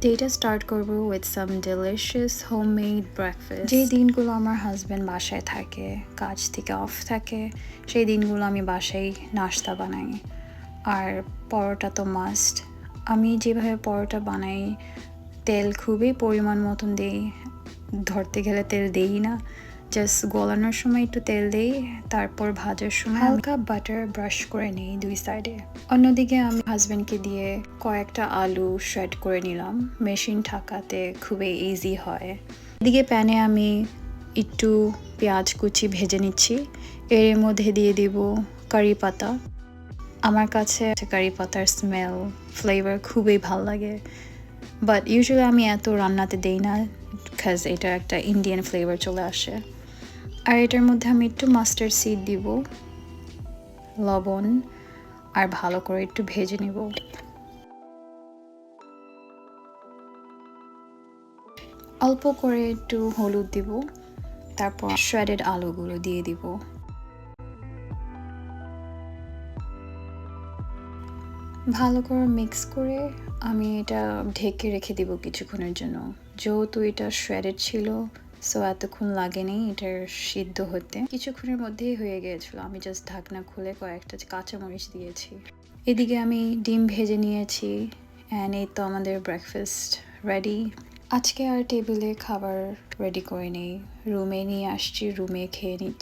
Data start করব with some delicious homemade breakfast. যে দিনগুলো আমার হাজব্যান্ড বাসায় থাকে, কাজ থেকে অফ থাকে, সেই দিনগুলো আমি বাসায় নাস্তা বানাই। আর পরোটা তো মাস্ট। আমি যেভাবে পরোটা বানাই, তেল খুবই পরিমাণ মতন দিই, ধরতে গেলে তেল দেই না, জাস্ট গলানোর সময় একটু তেল দেই, তারপর ভাজার সময় হালকা বাটার ব্রাশ করে নিই 2 সাইডে। অন্যদিকে আমি হাজব্যান্ডকে দিয়ে কয়েকটা আলু শ্রেড করে নিলাম, মেশিন থাকাতে খুবই ইজি হয়। এদিকে প্যানে আমি একটু পেঁয়াজ কুচি ভেজে নিচ্ছি, এর মধ্যে দিয়ে দিব কারি পাতা। আমার কাছে কারি পাতার স্মেল, ফ্লেভার খুবই ভাল লাগে, বাট ইউজুয়ালি আমি এত রান্নাতে দেই না, বিকজ এটা একটা ইন্ডিয়ান ফ্লেভার চলে আসে। আর এটার মধ্যে আমি একটু মাস্টার্ড সিড দিব, লবণ, আর ভালো করে একটু ভেজে নিব। অল্প করে একটু হলুদ দিব, তারপর শ্রেডেড আলুগুলো দিয়ে দিব। ভালো করে মিক্স করে আমি এটা ঢেকে রেখে দিব কিছুক্ষণের জন্য। যেহেতু এটা শ্রেডেড ছিল, সো এতক্ষণ লাগেনি এটার সিদ্ধ হতে, কিছুক্ষণের মধ্যেই হয়ে গিয়েছিল। আমি জাস্ট ঢাকনা খুলে কয়েকটা কাঁচামরিচ দিয়েছি। এদিকে আমি ডিম ভেজে নিয়েছি, অ্যান্ড এই তো আমাদের ব্রেকফাস্ট রেডি। আজকে আর টেবিলে খাবার রেডি করে নেই, রুমে নিয়ে আসছি, রুমে খেয়ে নিচ্ছি।